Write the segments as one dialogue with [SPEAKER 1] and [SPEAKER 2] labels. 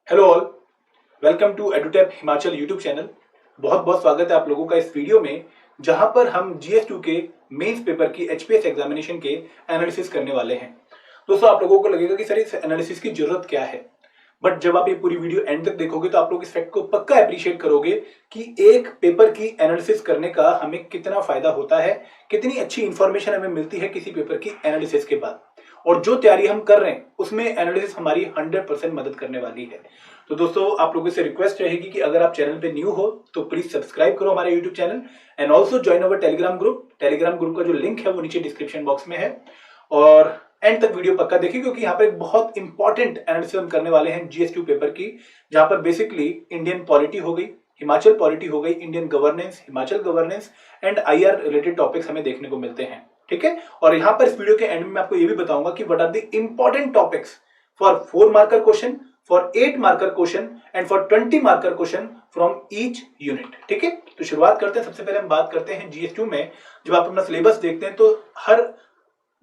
[SPEAKER 1] Hello all, welcome to Edutap Himachal YouTube channel. बहुत बहुत स्वागत है आप लोगों का इस वीडियो में, जहां पर हम GS2 के मेंस पेपर की HPS एग्जामिनेशन के एनालिसिस करने वाले हैं। दोस्तों, आप लोगों को लगेगा कि सर इस एनालिसिस की जरूरत क्या है, बट जब आप ये पूरी वीडियो एंड तक देखोगे तो आप लोग इस फैक्ट को पक्का अप्रिशिएट करोगे कि एक पेपर की एनालिसिस करने का हमें कितना फायदा होता है, कितनी अच्छी इंफॉर्मेशन हमें मिलती है किसी पेपर की एनालिसिस के बाद। और जो तैयारी हम कर रहे हैं उसमें एनालिसिस हमारी 100% मदद करने वाली है। तो दोस्तों, आप लोगों से रिक्वेस्ट रहेगी कि अगर आप चैनल पे न्यू हो तो प्लीज सब्सक्राइब करो हमारे YouTube channel and also join our Telegram group. Telegram group का जो लिंक है वो नीचे डिस्क्रिप्शन बॉक्स में है। और एंड तक वीडियो पक्का देखिए, क्योंकि यहाँ पर एक बहुत इंपॉर्टेंट एनालिसिस हम करने वाले हैं GS2 पेपर की, जहां पर बेसिकली इंडियन पॉलिटी हो गई, हिमाचल पॉलिटी हो गई, Indian governance, Himachal governance and IR related topics हमें देखने को मिलते हैं। ठीक है, और यहां पर इस वीडियो के एंड में मैं आपको ये भी बताऊंगा कि what are the important topics for 4 marker question, for 8 marker question and for 20 marker question from each unit. ठीक है, तो शुरुआत करते हैं। सबसे पहले हम बात करते हैं GS2 में। जब आप अपना सिलेबस देखते हैं तो हर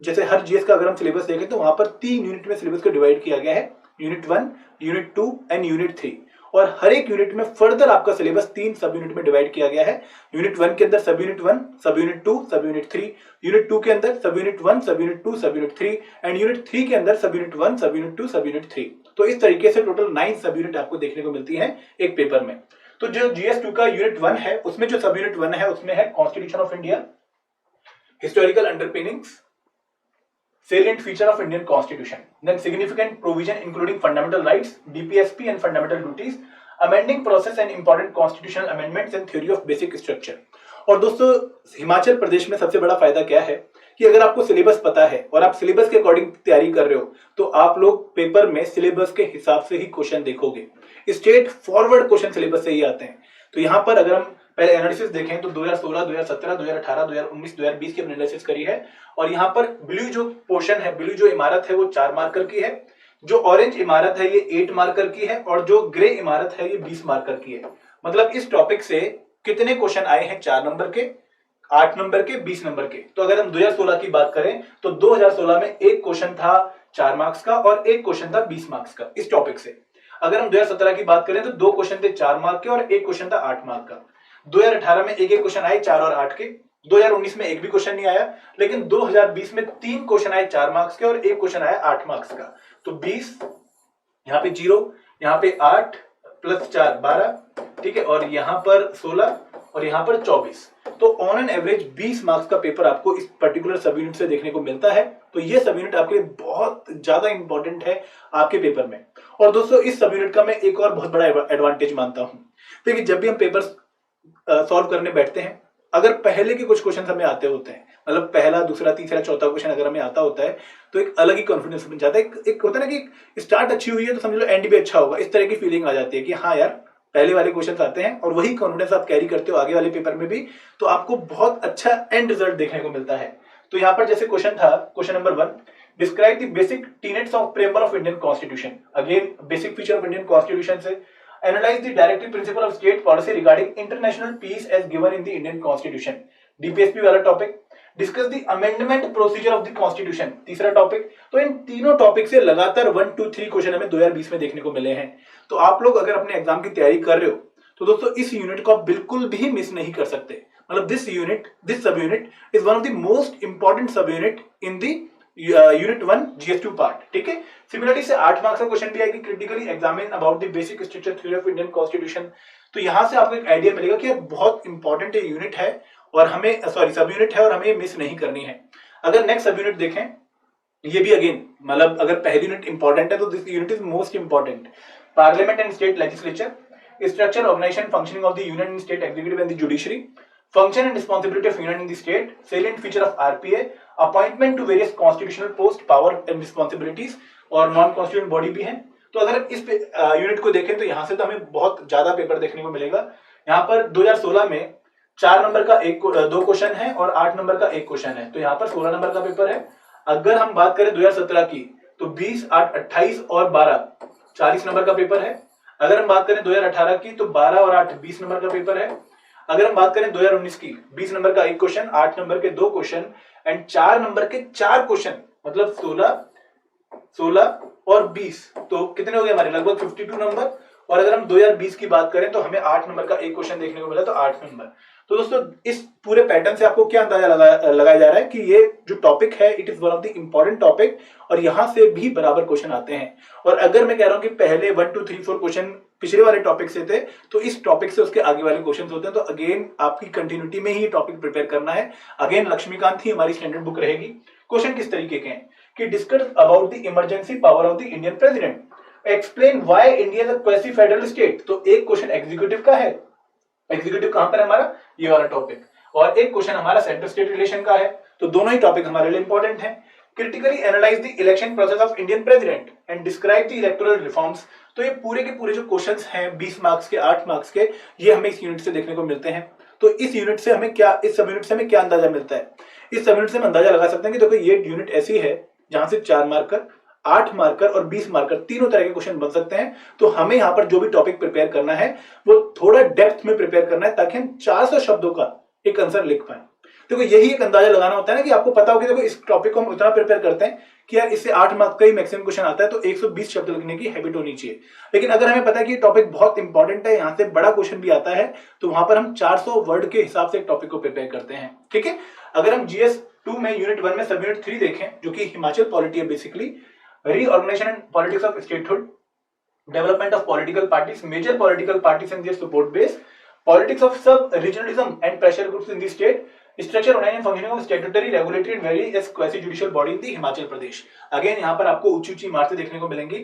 [SPEAKER 1] GS का अगर हम सिलेबस देखें तो वहां पर 3 यूनिट में सिलेबस को डिवाइड किया गया है, यूनिट 1, यूनिट 2 एंड यूनिट 3। और हर एक यूनिट में फर्दर आपका सिलेबस 3 सब यूनिट में डिवाइड किया गया है। यूनिट 1 के अंदर सब यूनिट 1, सब यूनिट 2, सब यूनिट 3, यूनिट 2 के अंदर सब यूनिट 1, सब यूनिट 2, सब यूनिट 3 एंड यूनिट 3 के अंदर सब यूनिट 1, सब यूनिट 2, सब यूनिट 3। तो इस तरीके से टोटल 9 सब यूनिट आपको देखने को मिलती है एक पेपर में। तो जो GS2 का यूनिट 1 है उसमें जो सब यूनिट 1 है उसमें है constitution of India, historical underpinnings, salient feature of Indian Constitution, then significant provision including fundamental rights, DPSP and fundamental duties, amending process and important constitutional amendments and theory of basic structure। और दोस्तों, हिमाचल प्रदेश में सबसे बड़ा फायदा क्या है कि अगर आपको सिलेबस पता है और आप सिलेबस के अकॉर्डिंग तैयारी कर रहे हो तो आप लोग पेपर में सिलेबस के हिसाब से ही क्वेश्चन देखोगे। स्ट्रेट फॉरवर्ड क्वेश्चन सिलेबस से ही आते हैं। तो यहाँ पर अगर हम पहले एनालिसिस देखें तो 2016, 2017, 2018, 2019, 2020 की एनालिसिस करी है। और यहाँ पर ब्लू जो पोर्शन है, ब्लू जो इमारत है वो 4 मार्कर की है, जो ऑरेंज इमारत है ये 8 मार्कर की है और जो ग्रे इमारत है ये 20 मार्कर की है। मतलब इस टॉपिक से कितने क्वेश्चन आए हैं? 4 नंबर के, 8 नंबर के, 20 नंबर के। तो अगर हम 2016 की बात करें तो 2016 में एक क्वेश्चन था 4 मार्क्स का और एक क्वेश्चन था 20 मार्क्स का इस टॉपिक से। अगर हम 2017 की बात करें तो 2 क्वेश्चन थे 4 मार्क के और एक क्वेश्चन था 8 मार्क का। 2018 में एक क्वेश्चन आए 4 और 8 के। 2019 में एक भी क्वेश्चन नहीं आया, लेकिन 2020 में 3 क्वेश्चन आए 4 मार्क्स के और एक क्वेश्चन आया 8 मार्क्स का। तो 20, यहाँ पे 0, यहाँ पे 8 प्लस 4 12, ठीक है, और यहाँ पर 16 और यहाँ पर 24। तो ऑन एन एवरेज 20 मार्क्स का पेपर आपको इस पर्टिकुलर सब यूनिट से देखने को मिलता है। तो ये सब यूनिट आपके लिए बहुत ज्यादा इंपॉर्टेंट है आपके पेपर में। और दोस्तों, इस सब यूनिट का मैं एक और बहुत बड़ा एडवांटेज मानता हूं। देखिए, जब भी हम पेपर सॉल्व करने बैठते हैं, अगर पहले के कुछ क्वेश्चन हमें आते होते हैं, मतलब पहला, दूसरा, तीसरा, चौथा क्वेश्चन अगर हमें आता होता है तो एक अलग ही कॉन्फिडेंस बन जाता है। एक होता है ना कि स्टार्ट अच्छी हुई है तो समझ लो एंड भी अच्छा होगा, इस तरह की फीलिंग आ जाती है कि हाँ यार, पहले वाले क्वेश्चन आते हैं और वही कॉन्फिडेंस आप कैरी करते हो आगे वाले पेपर में भी, तो आपको बहुत अच्छा एंड रिजल्ट देखने को मिलता है। तो यहाँ पर जैसे क्वेश्चन था, question number 1, describe the basic tenets of preamble of Indian constitution. Again basic feature of Indian constitution से analyze the directive principle of state policy regarding international peace as given in the Indian Constitution। DPSP वाला topic. Discuss the amendment procedure of the constitution, तीसरा topic. तो इन तीनों topic से लगातार 1, 2, 3 question हमें 2020 में देखने को मिले हैं। तो आप लोग अगर अपने एग्जाम की तैयारी कर रहे हो तो दोस्तों इस यूनिट को आप बिल्कुल भी मिस नहीं कर सकते। मतलब दिस सब unit is one of the most important सब unit in the unit 1 GS2 part. ठीक है, सिमिलरली से 8 मार्क्स का क्वेश्चन भी आएगी, critically examine about the basic structure theory of Indian constitution. तो यहां से आपको एक आइडिया मिलेगा कि बहुत इंपॉर्टेंट यूनिट है और हमें सब यूनिट है और हमें मिस नहीं करनी है। अगर नेक्स्ट सब यूनिट देखें, ये भी अगेन मतलब अगर पहली यूनिट इंपॉर्टेंट है तो this unit is most important. Parliament and state legislature, structure, organisation, functioning of the union and state executive and the judiciary, function and responsibility of union in the state, salient feature of RPA, appointment to various constitutional post, power and responsibilities, और non constituent body भी है। तो अगर इस unit को देखें तो यहाँ से तो हमें बहुत ज्यादा पेपर देखने को मिलेगा। यहाँ पर 2016 में 4 नंबर का 2 क्वेश्चन है और 8 नंबर का 1 क्वेश्चन है, तो यहाँ पर 16 नंबर का पेपर है। अगर हम बात करें 2017 की तो 20, 8, 28 और 12 40 नंबर का पेपर है। अगर हम बात करें 2018 की तो 12 और 8 20 नंबर का पेपर है। अगर हम बात करें 2019 की, 20 नंबर का 1 क्वेश्चन, 8 नंबर के 2 क्वेश्चन एंड 4 नंबर के 4 क्वेश्चन, मतलब 16, 16 और 20, तो कितने हो गए हमारे? लगभग 52 नंबर। और अगर हम 2020 की बात करें तो हमें 8 नंबर का एक क्वेश्चन देखने को मिला, तो 8 नंबर। तो दोस्तों इस पूरे पैटर्न से आपको क्या अंदाजा लगाया जा रहा है कि ये जो टॉपिक है it is one of the important topic, और यहां से भी बराबर क्वेश्चन आते हैं। और अगर मैं कह रहा हूं कि पहले 1 2 3 4 क्वेश्चन पिछले वाले टॉपिक से थे, तो इस टॉपिक से उसके आगे वाले क्वेश्चन होते हैं। तो अगेन आपकी कंटिन्यूटी में ही टॉपिक प्रिपेयर करना है। अगेन लक्ष्मीकांत ही हमारी स्टैंडर्ड बुक रहेगी। क्वेश्चन किस तरीके के हैं कि discuss about the emergency power of the Indian president, explain why India is a quasi federal state. तो एक क्वेश्चन एग्जीक्यूटिव का है, एग्जीक्यूटिव कहां पर है हमारा? ये वाला टॉपिक। और एक क्वेश्चन हमारा सेंट्रल स्टेट रिलेशन का है। तो दोनों ही टॉपिक हमारे लिए इंपॉर्टेंट है। Critically analyse the election process of Indian president and describe the electoral reforms. तो ये पूरे के पूरे जो क्वेश्चंस हैं 20 मार्क्स के, 8 मार्क्स के, ये हमें इस यूनिट से देखने को मिलते हैं। तो इस यूनिट से हमें क्या, इस सब यूनिट से हमें क्या अंदाजा मिलता है? इस सब यूनिट से हम अंदाजा लगा सकते हैं कि देखो ये यूनिट ऐसी है जहां से 4 मार्कर, 8 मार्कर और 20 मार्कर तीनों तरह के क्वेश्चन बन सकते हैं। तो हमें यहाँ पर जो भी टॉपिक प्रिपेयर करना है वो थोड़ा डेप्थ में प्रिपेयर करना है, ताकि हम 400 शब्दों का एक आंसर लिख पाए। देखो यही एक अंदाजा लगाना होता है ना, कि आपको पता हो कि देखो इस टॉपिक को हम इतना प्रिपेयर करते हैं कि यार इससे 8 मार्क्स का ही मैक्सिमम क्वेश्चन आता है, तो 120 शब्द लिखने की हैबिट होनी चाहिए। लेकिन अगर हमें पता है कि ये टॉपिक बहुत इंपॉर्टेंट है, यहाँ से बड़ा क्वेश्चन भी आता है, तो वहां पर हम 400 वर्ड के हिसाब से एक टॉपिक को प्रिपेयर करते हैं। ठीक है। अगर हम GS 2 में यूनिट 1 में सब यूनिट 3 देखें, जो कि हिमाचल पॉलिटी है basically, reorganization and politics of statehood, development of political parties, major political parties and their support base, politics of sub-regionalism and pressure groups in the state, structure, organization and functioning of statutory, regulatory and various quasi-judicial body in the Himachal Pradesh. Again यहाँ पर आपको ऊंची ऊंची इमारतें देखने को मिलेंगी।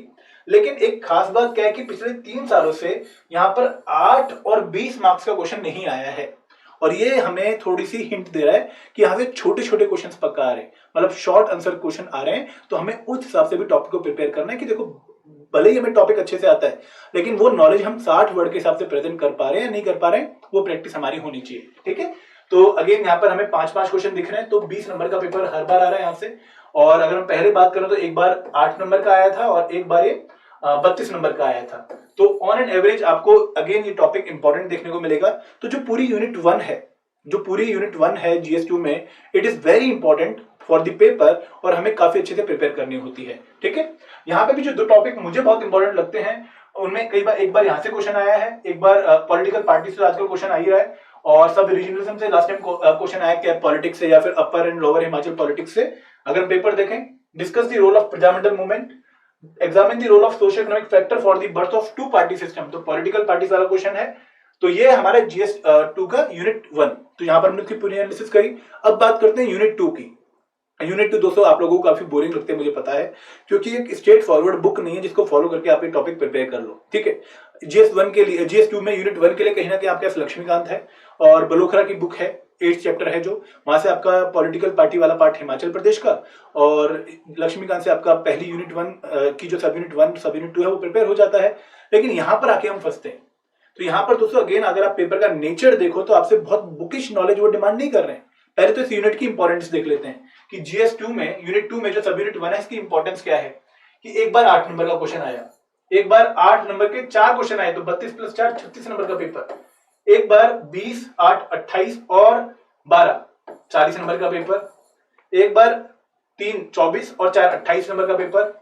[SPEAKER 1] लेकिन एक खास बात क्या है कि पिछले 3 सालों से यहाँ पर 8 और 20 मार्क्स का क्वेश्चन नहीं आया है, और ये हमें थोड़ी सी हिंट दे रहा है कि यहाँ से छोटे छोटे क्वेश्चंस पक्का आ रहे हैं, मतलब शॉर्ट आंसर क्वेश्चन आ रहे हैं। तो हमें उस हिसाब से भी टॉपिक को प्रिपेयर करना है कि देखो भले ही हमें टॉपिक अच्छे से आता है, लेकिन वो नॉलेज हम 60 वर्ड के हिसाब से प्रेजेंट कर पा रहे हैं या नहीं कर पा रहे हैं, वो प्रैक्टिस हमारी होनी चाहिए। ठीक है। तो अगेन यहाँ पर हमें 5-5 क्वेश्चन दिख रहे हैं, तो 20 नंबर का पेपर हर बार आ रहा है यहाँ से। और अगर हम पहले बात करें तो एक बार 8 नंबर का आया था और एक बार ये 32 नंबर का आया था। तो ऑन एन एवरेज आपको अगेन ये टॉपिक इंपॉर्टेंट देखने को मिलेगा। तो जो पूरी यूनिट 1 है GS 2 में, it is very important for the paper, और हमें काफी अच्छे से प्रिपेयर करनी होती है। ठीक है। यहाँ पे भी जो 2 टॉपिक मुझे बहुत इंपॉर्टेंट लगते हैं, उनमें एक बार यहाँ से क्वेश्चन आया है, एक बार पॉलिटिकल पार्टी से आजकल क्वेश्चन आ ही रहा है, और सब रीजनलिज्म से लास्ट टाइम क्वेश्चन आया क्या, पॉलिटिक्स से या फिर upper and lower Himachal politics से। अगर पेपर देखें, discuss the role of Prajamandal movement, examine the role of social economic factor for the birth of 2 party system. तो पॉलिटिकल पार्टीज वाला क्वेश्चन है। तो ये हमारा GS 2 का यूनिट 1। तो यहाँ पर हमने उसकी पूरी एनालिसिस करी। अब बात करते हैं यूनिट 2 की। यूनिट 2 दोस्तों आप लोगों को काफी बोरिंग लगते हैं, मुझे पता है, क्योंकि एक स्ट्रेट फॉरवर्ड बुक नहीं है जिसको फॉलो करके आप ये टॉपिक प्रिपेयर कर लो। ठीक है। GS 2 में यूनिट 1 के लिए कहीं ना कहीं आपके पास लक्ष्मीकांत है और बलोखरा की बुक है, 8th चैप्टर है, जो वहां से आपका पॉलिटिकल पार्टी वाला पार्ट हिमाचल प्रदेश का, और लक्ष्मीकांत से आपका पहली यूनिट 1 की जो सब यूनिट 1 सब यूनिट 2 है वो प्रिपेयर हो जाता है। लेकिन यहाँ पर आके हम फंसते हैं। तो यहाँ पर दोस्तों अगेन अगर आप पेपर का नेचर देखो तो आपसे बहुत बुकिश नॉलेज वो डिमांड नहीं कर रहे हैं। पहले तो इस यूनिट की इंपॉर्टेंस देख लेते हैं कि GS 2 में यूनिट 2 में जो सब यूनिट 1 है इसकी इंपॉर्टेंस क्या है। कि एक बार 8 नंबर का क्वेश्चन आया, एक बार 8 नंबर के 4 क्वेश्चन आए, तो 32 + 4 36 नंबर का पेपर। एक बार 20, 8, 28 और 12 40 नंबर का पेपर। एक बार 3 24 और 4 28 नंबर का पेपर।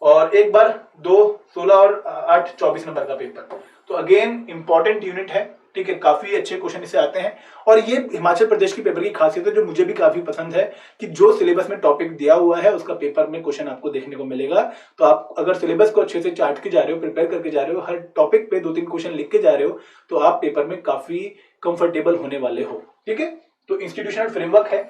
[SPEAKER 1] और एक बार 2 16 और 8 24 नंबर का पेपर। तो अगेन इंपॉर्टेंट यूनिट है। ठीक है। काफी अच्छे क्वेश्चन इससे आते हैं, और ये हिमाचल प्रदेश की पेपर की खासियत है जो मुझे भी काफी पसंद है, कि जो सिलेबस में टॉपिक दिया हुआ है उसका पेपर में क्वेश्चन आपको देखने को मिलेगा। तो आप अगर सिलेबस को अच्छे से चार्ट के जा रहे हो, प्रिपेयर करके जा रहे हो, हर टॉपिक पे 2-3 क्वेश्चन लिख के जा रहे हो, तो आप पेपर में काफी कंफर्टेबल होने वाले हो। ठीक है। तो इंस्टीट्यूशनल फ्रेमवर्क है,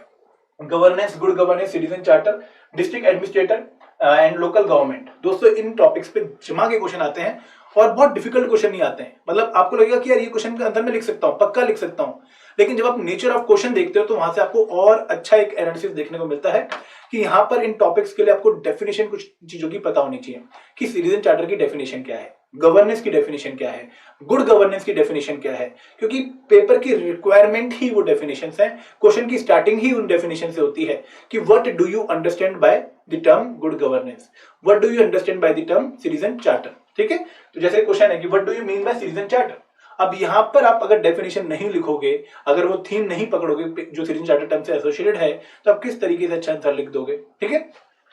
[SPEAKER 1] governance, good governance, citizen charter, district administrator and local government. दोस्तों इन टॉपिक्स पे जमा के क्वेश्चन आते हैं, और बहुत डिफिकल्ट क्वेश्चन नहीं आते हैं। मतलब आपको लगेगा कि यार ये क्वेश्चन के अंदर में लिख सकता हूँ, पक्का लिख सकता हूँ, लेकिन जब आप नेचर ऑफ क्वेश्चन देखते हो तो वहां से आपको और अच्छा एक एनालिसिस देखने को मिलता है कि यहाँ पर इन टॉपिक्स के लिए आपको डेफिनेशन कुछ चीजों की पता होनी चाहिए, कि सिटीजन चार्टर की डेफिनेशन क्या है, गवर्नेंस की डेफिनेशन क्या है, गुड गवर्नेंस की डेफिनेशन क्या है, क्योंकि पेपर की रिक्वायरमेंट ही वो डेफिनेशंस हैं। क्वेश्चन की स्टार्टिंग ही उन डेफिनेशन से होती है कि what do you understand by the term good governance, what do you understand by the term citizen charter. ठीक है। तो जैसे क्वेश्चन है कि what do you mean by citizen charter. अब यहां पर आप अगर डेफिनेशन नहीं लिखोगे, अगर वो थीम नहीं पकड़ोगे जो सिटीजन चार्टर टर्म से एसोसिएटेड है, तो आप किस तरीके से अच्छा आंसर लिख दोगे। ठीक है।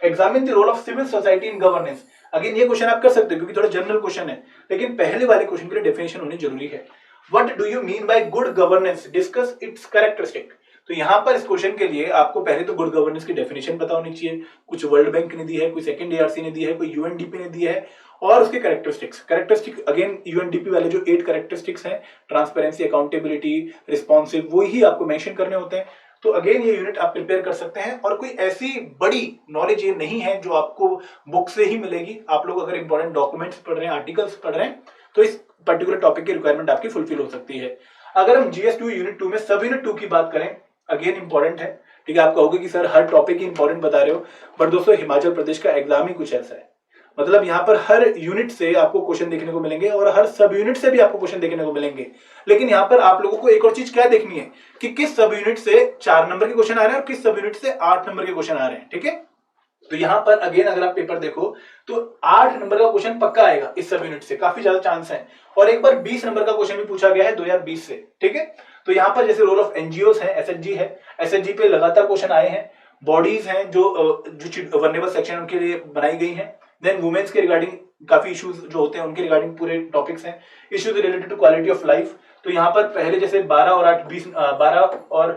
[SPEAKER 1] Examine the role of civil society in governance. Again ये क्वेश्चन आप कर सकते हो क्योंकि थोड़ा जनरल क्वेश्चन है, लेकिन पहले वाले क्वेश्चन के लिए डेफिनेशन होनी जरूरी है। What do you mean by good governance, discuss it's characteristic. तो यहां पर इस क्वेश्चन के लिए आपको पहले तो गुड गवर्नेंस की डेफिनेशन पता होनी चाहिए, कुछ वर्ल्ड बैंक ने दी है, कोई सेकंड एआरसी ने दी है, कोई यूएनडीपी ने दी है, और उसके कैरेक्टरिस्टिक्स अगेन यूएनडीपी वाले जो 8 कैरेक्टरिस्टिक्स हैं, ट्रांसपेरेंसी, अकाउंटेबिलिटी, रिस्पॉन्सिव, वो ही आपको मेंशन करने होते हैं। तो अगेन ये यूनिट आप प्रिपेयर कर सकते हैं, और कोई ऐसी बड़ी नॉलेज ये नहीं है जो आपको बुक से ही मिलेगी। आप लोग अगर इंपॉर्टेंट डॉक्यूमेंट्स पढ़ रहे हैं, आर्टिकल्स पढ़ रहे हैं, तो इस पर्टिकुलर टॉपिक की रिक्वायरमेंट आपकी फुलफिल हो सकती है। अगर हम जीएस2 यूनिट 2 में सब यूनिट 2 की बात करें, अगेन इंपॉर्टेंट है, ठीक है। आप कहोगे कि सर हर टॉपिक ही इंपॉर्टेंट बता रहे हो, बट दोस्तों हिमाचल प्रदेश का एग्जाम ही कुछ ऐसा है, मतलब यहाँ पर हर यूनिट से आपको क्वेश्चन देखने को मिलेंगे और हर सब यूनिट से भी आपको क्वेश्चन देखने को मिलेंगे। लेकिन यहाँ पर आप लोगों को एक और चीज क्या देखनी है कि किस सब यूनिट से 4 नंबर के क्वेश्चन आ रहे हैं और किस सब यूनिट से 8 नंबर के क्वेश्चन आ रहे हैं, ठीक है। तो यहाँ पर अगेन अगर आप पेपर देखो तो 8 नंबर का क्वेश्चन पक्का आएगा इस सब यूनिट से, काफी ज्यादा चांस है। और एक बार 20 नंबर का क्वेश्चन भी पूछा गया है 2020 से, ठीक है। तो यहाँ पर जैसे रोल ऑफ एनजीओस है, एसएचजी है, एसएचजी पे लगातार क्वेश्चन आए हैं। बॉडीज हैं जो वल्नरेबल सेक्शन उनके लिए बनाई गई हैं। देन वुमेन्स के रिगार्डिंग काफी इश्यूज जो होते हैं उनके रिगार्डिंग पूरे टॉपिक्स हैं। Issues related to quality of life, तो यहाँ पर पहले जैसे 12 और 8 20 12 और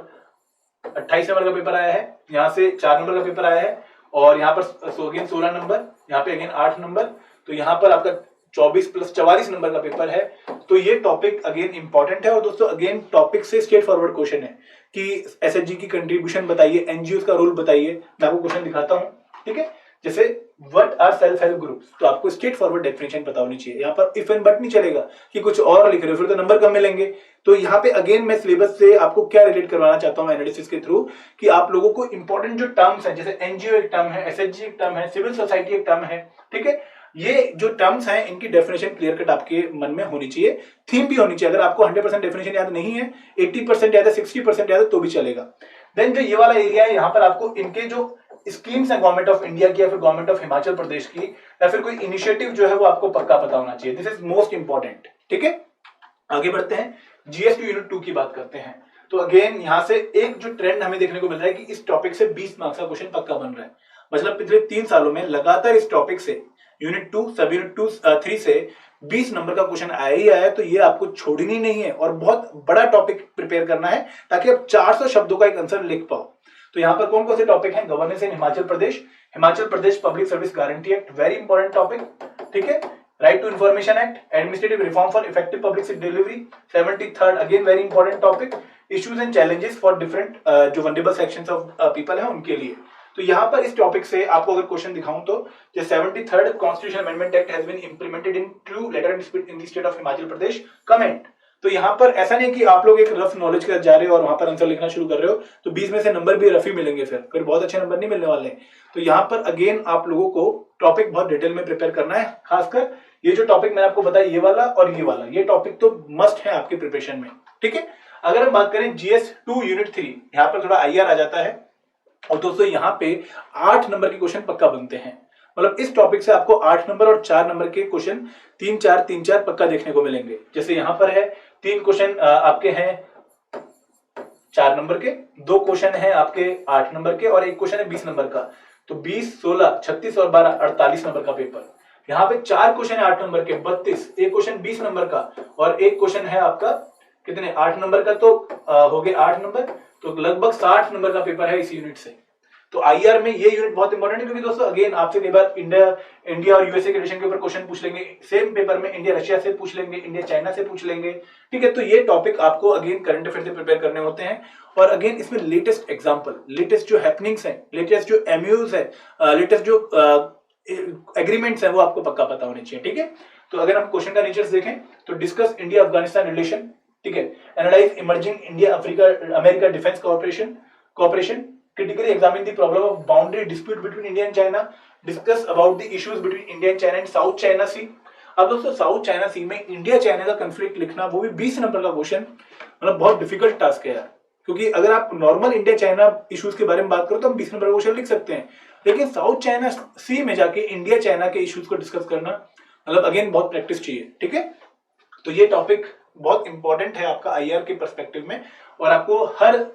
[SPEAKER 1] 28 नंबर का पेपर आया है, यहाँ से 4 नंबर का पेपर आया है, और यहाँ पर अगेन 16 नंबर, यहाँ पे अगेन 8 नंबर, तो यहाँ पर आपका 24 प्लस 44 नंबर का पेपर है। तो ये टॉपिक अगेन इंपॉर्टेंट है। और दोस्तों अगेन टॉपिक से स्ट्रेट फॉरवर्ड क्वेश्चन है कि एसएचजी की कंट्रीब्यूशन बताइए, एनजीओ का रोल बताइए। मैं आपको क्वेश्चन दिखाता हूँ, ठीक है। जैसे what are self help groups, तो आपको स्ट्रेट फॉरवर्ड डेफिनेशन पता होनी चाहिए। यहाँ पर इफ एंड बट नहीं चलेगा कि कुछ और लिख रहे हो, फिर तो नंबर कम मिलेंगे। तो यहाँ पे अगेन मैं सिलेबस से आपको क्या रिलेट करवाना चाहता हूँ एनालिसिस के थ्रू, कि आप लोगों को इंपॉर्टेंट जो टर्म्स हैं, जैसे एनजीओ एक टर्म है, एसएचजी एक टर्म है, सिविल सोसाइटी एक टर्म है, ठीक है। ये जो टर्म्स हैं इनकी डेफिनेशन क्लियर कट आपके मन में होनी चाहिए, थीम भी होनी चाहिए। अगर आपको 100% डेफिनेशन याद नहीं है, 80% याद है, 60% याद है, तो भी चलेगा। देन जो ये वाला एरिया है, यहाँ पर आपको इनके जो स्कीम्स है गवर्नमेंट ऑफ इंडिया की या फिर गवर्नमेंट ऑफ हिमाचल प्रदेश की, या फिर कोई इनिशिएटिव जो है वो आपको पक्का पता होना चाहिए। दिस इज मोस्ट इंपॉर्टेंट, ठीक है। आगे बढ़ते हैं, जीएस2 यूनिट 2 की बात करते हैं। तो अगेन यहाँ से एक जो ट्रेंड हमें देखने को मिल रहा है कि इस टॉपिक से 20 मार्क्स का क्वेश्चन पक्का बन रहा है। मतलब पिछले 3 सालों में लगातार इस टॉपिक से यूनिट 2 सब यूनिट 3 से 20 नंबर का क्वेश्चन आया ही आया। तो ये आपको छोड़नी नहीं है और बहुत बड़ा टॉपिक प्रिपेयर करना है ताकि आप 400 शब्दों का एक आंसर लिख पाओ। तो यहाँ पर कौन कौन से टॉपिक हैं? Governance in Himachal Pradesh public service guarantee act, very important topic, ठीक है। Right to information act, administrative reform for effective public delivery, 73rd again very important topic, issues and challenges for different जो वल्नरेबल सेक्शंस ऑफ पीपल है उनके लिए। तो यहाँ पर इस टॉपिक से आपको अगर क्वेश्चन दिखाऊं तो 73rd constitution amendment act has been implemented in true letter and spirit in the state of Himachal Pradesh, comment. तो यहाँ पर ऐसा नहीं कि आप लोग एक रफ नॉलेज के साथ जा रहे हो और वहां पर आंसर लिखना शुरू कर रहे हो तो 20 में से नंबर भी रफ ही मिलेंगे, फिर बहुत अच्छे नंबर नहीं मिलने वाले। तो यहाँ पर अगेन आप लोगों को टॉपिक बहुत डिटेल में प्रिपेयर करना है। खासकर ये जो टॉपिक मैंने आपको बताया, ये वाला और ये वाला, ये टॉपिक तो मस्ट है आपके प्रिपरेशन में, ठीक है। अगर हम बात करें GS2 यूनिट 3, यहाँ पर थोड़ा IR आ जाता है। और दोस्तों यहाँ पे 8 नंबर के क्वेश्चन पक्का बनते हैं। मतलब इस टॉपिक से आपको 8 नंबर और 4 नंबर के क्वेश्चन 3-4 पक्का देखने को मिलेंगे। जैसे यहाँ पर है 3 क्वेश्चन आपके हैं 4 नंबर के, 2 क्वेश्चन हैं आपके 8 नंबर के और 1 क्वेश्चन है 20 नंबर का। तो 20, 16, 36 और 12 48 नंबर का पेपर। यहाँ पे 4 क्वेश्चन है 8 नंबर के 32, 1 क्वेश्चन 20 नंबर का और 1 क्वेश्चन है आपका कितने 8 नंबर का, तो हो गए 8 नंबर। तो लगभग 60 नंबर का पेपर है इस यूनिट से। तो आईआर में ये यूनिट बहुत इंपॉर्टेंट है क्योंकि दोस्तों अगेन आपसे कई बार इंडिया और यूएसए के रिलेशन के ऊपर क्वेश्चन पूछ लेंगे, सेम पेपर में इंडिया रशिया से पूछ लेंगे, इंडिया चाइना से पूछ लेंगे, ठीक है। तो ये टॉपिक आपको अगेन करंट अफेयर से प्रिपेयर करने होते हैं। और अगेन इसमें लेटेस्ट एग्जांपल, लेटेस्ट जो हैपनिंग्स हैं, लेटेस्ट जो एमयूज है, लेटेस्ट जो एग्रीमेंट्स है वो आपको पक्का पता होने चाहिए, ठीक है। तो अगर हम क्वेश्चन का नेचर देखें तो डिस्कस इंडिया अफगानिस्तान रिलेशन, ठीक है, analyse emerging India America defence cooperation, critically examine the problem of boundary dispute between India and China, discuss about the issues between India and China and South China Sea। अब दोस्तों south China सी में India China का conflict लिखना, वो भी 20 number का question, मतलब बहुत डिफिकल्ट टास्क है यार। क्योंकि अगर आप नॉर्मल इंडिया चाइना इश्यूज के बारे में बात करो तो हम 20 नंबर का क्वेश्चन लिख सकते हैं, लेकिन साउथ चाइना सी में जाके इंडिया चाइना के इश्यूज को डिस्कस करना, मतलब अगेन बहुत प्रैक्टिस चाहिए, ठीक है। तो ये टॉपिक बहुत इंपॉर्टेंट है आपका आईआर के पर्सपेक्टिव में, और आपको हर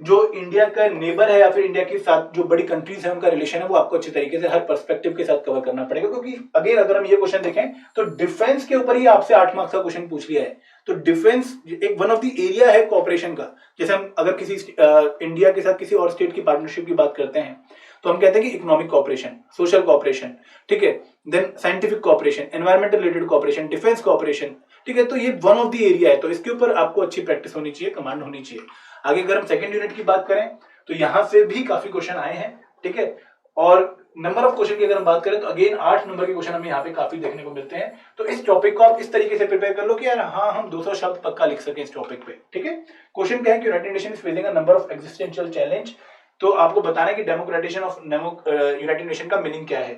[SPEAKER 1] जो इंडिया का नेबर है या फिर इंडिया के साथ जो बड़ी कंट्रीज है उनका रिलेशन है वो आपको अच्छी तरीके से हर पर्सपेक्टिव के साथ कवर करना पड़ेगा, क्योंकि अगेन अगर हम ये क्वेश्चन देखें तो डिफेंस के ऊपर ही आपसे 8 मार्क्स का क्वेश्चन पूछ लिया है। तो डिफेंस एक वन ऑफ द एरिया है कोऑपरेशन का। जैसे हम अगर किसी इंडिया के साथ किसी और स्टेट की पार्टनरशिप की बात करते हैं तो हम कहते हैं कि इकोनॉमिक कोऑपरेशन, सोशल कोऑपरेशन, ठीक है, then scientific cooperation, environmental related cooperation, defence cooperation, ठीक है। तो ये वन ऑफ द एरिया है, तो इसके ऊपर आपको अच्छी प्रैक्टिस होनी चाहिए, कमांड होनी चाहिए। आगे अगर हम सेकंड यूनिट की बात करें तो यहां से भी काफी क्वेश्चन आए हैं, ठीक है। और नंबर ऑफ क्वेश्चन की अगर हम बात करें तो अगेन 8 नंबर के क्वेश्चन हमें यहाँ पे काफी देखने को मिलते हैं। तो इस टॉपिक को आप इस तरीके से प्रिपेयर कर लो कि यार हाँ हम 200 शब्द पक्का लिख सके इस टॉपिक पे, ठीक है। क्वेश्चन क्या है कि United nation is facing a number of existential challenge. तो आपको बताना है कि डेमोक्रेटाइजेशन ऑफ यूनाइटेड नेशन का मीनिंग क्या है।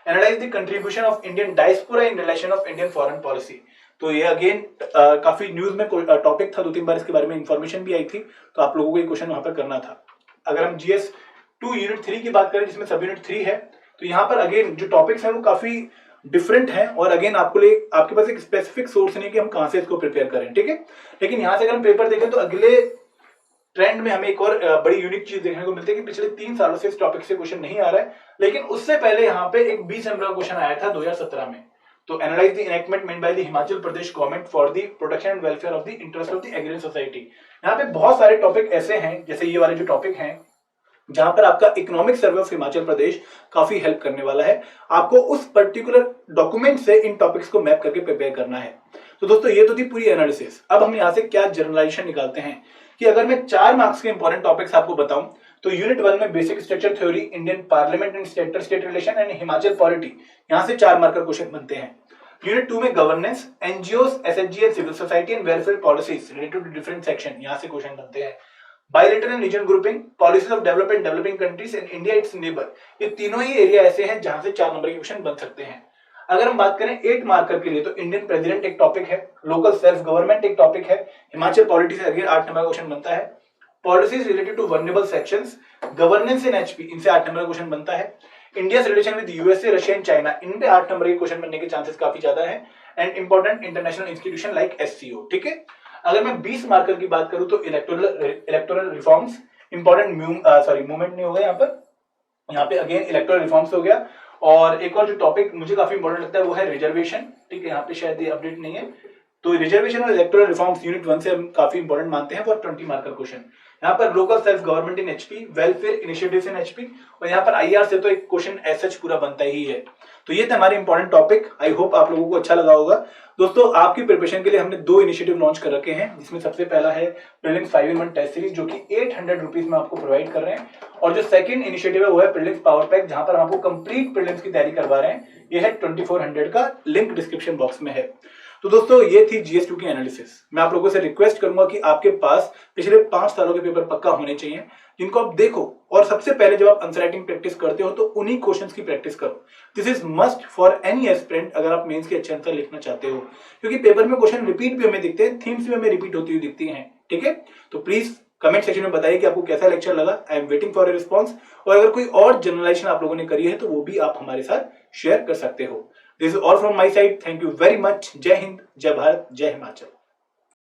[SPEAKER 1] Analyse the contribution of Indian diaspora in relation of Indian foreign policy. तो ये अगेन काफी न्यूज में टॉपिक था, 2-3 बार इसके बारे में इंफॉर्मेशन भी आई थी, तो आप लोगों को ये क्वेश्चन वहां पर करना था। अगर हम जीएस 2 यूनिट 3 की बात करें जिसमें सब यूनिट 3 है, तो यहाँ पर अगेन जो टॉपिक्स हैं वो काफी डिफरेंट हैं और अगेन आपके पास एक स्पेसिफिक सोर्स नहीं कि हम कहां से इसको प्रिपेयर करें, ठीक है। लेकिन यहाँ से अगर हम पेपर देखें तो अगले ट्रेंड में हमें एक और बड़ी यूनिक चीज देखने को मिलती है कि पिछले 3 सालों से इस टॉपिक से क्वेश्चन नहीं आ रहा है, लेकिन उससे पहले यहाँ पे एक 20 नंबर का क्वेश्चन आया था 2017 में। तो analyse the enactment made by the Himachal Pradesh government for the protection and welfare of the interest of the agriculture society. यहाँ पे बहुत सारे टॉपिक ऐसे हैं, जैसे ये वाले जो टॉपिक हैं जहां पर आपका इकोनॉमिक सर्वे ऑफ हिमाचल प्रदेश काफी हेल्प करने वाला है। आपको उस पर्टिकुलर डॉक्यूमेंट से इन टॉपिक्स को मैप करके प्रिपेयर करना है। तो दोस्तों ये तो थी पूरी एनालिसिस। अब हम यहाँ से क्या जनरलाइजेशन निकालते हैं कि अगर मैं 4 मार्क्स के इंपॉर्टेंट टॉपिक्स आपको बताऊं तो यूनिट 1 में basic structure theory, Indian parliament and state relation and Himachal polity, यहां से 4 मार्क का क्वेश्चन बनते हैं। यूनिट 2 में governance, NGOs, SHG and civil society and welfare policies related to different section, यहां से क्वेश्चन बनते हैं। Bilateral and region grouping, policies of development developing countries and India its neighbour, ये तीनों ही एरिया ऐसे हैं जहां से 4 नंबर के क्वेश्चन बन सकते हैं। अगर हम बात करें 8 मार्कर के लिए तो इंडियन प्रेसिडेंट एक टॉपिक है, लोकल सेल्फ गवर्नमेंट एक टॉपिक है, हिमाचल पॉलिटी से अगेन 8 नंबर का क्वेश्चन बनता है। Policies related to vulnerable sections, governance in HP, इनसे 8 नंबर का क्वेश्चन बनता है। India relation with USA, Russia and China, इन पे 8 नंबर के क्वेश्चन बनने के चांसेस काफी ज्यादा है। And important international institution like SCO, ठीक है। अगर मैं 20 मार्कर की बात करूं तो इलेक्टोरल रिफॉर्म्स, इंपॉर्टेंट मूवमेंट नहीं होगा यहाँ पे अगेन इलेक्टोरल रिफॉर्म्स हो गया। और एक और जो टॉपिक मुझे काफी इंपॉर्टेंट लगता है वो है रिजर्वेशन, ठीक है। यहाँ पे शायद ये अपडेट नहीं है, तो रिजर्वेशन और इलेक्टोरल रिफॉर्म्स यूनिट 1 से हम काफी इंपॉर्टेंट मानते हैं फॉर 20 मार्कर क्वेश्चन। यहाँ पर local self government in HP, welfare initiatives in HP, और यहाँ पर आईआर से तो एक क्वेश्चन एसएच पूरा बनता ही है। तो ये थे हमारे इंपॉर्टेंट टॉपिक। आई होप आप लोगों को अच्छा लगा होगा। दोस्तों आपकी प्रिपरेशन के लिए हमने 2 इनिशिएटिव लॉन्च कर रखे हैं, जिसमें सबसे पहला है प्रीलिम्स 5-in-1 टेस्ट सीरीज जो कि 800 रुपीज में आपको प्रोवाइड कर रहे हैं, और जो सेकंड इनिशिएटिव है वो है प्रीलिम्स पावर पैक, जहां पर हम आपको कंप्लीट प्रीलिम्स की तैयारी करवा रहे हैं। ये है 2400 का, लिंक डिस्क्रिप्शन बॉक्स में है। तो दोस्तों ये थी जीएस 2 की एनालिसिस। मैं आप लोगों से रिक्वेस्ट करूंगा कि आपके पास पिछले 5 सालों के पेपर पक्का होने चाहिए, जिनको आप देखो, और सबसे पहले जब आप आंसर राइटिंग प्रैक्टिस करते हो तो उन्हीं क्वेश्चंस की प्रैक्टिस करो। This is must for any aspirant अगर आप मेंस के अच्छे आंसर लिखना चाहते हो, क्योंकि पेपर में क्वेश्चन रिपीट भी हमें दिखते हैं, थीम्स भी हमें रिपीट होती हुई दिखती हैं, ठीक है। तो प्लीज कमेंट सेक्शन में बताइए कि आपको कैसा लेक्चर लगा। I am waiting for a response, और अगर कोई और जनरलाइजेशन आप लोगों ने करी है तो वो भी आप हमारे साथ शेयर कर सकते हो। This is all from my side. Thank you very much. जय हिंद, जय भारत, जय हिमाचल।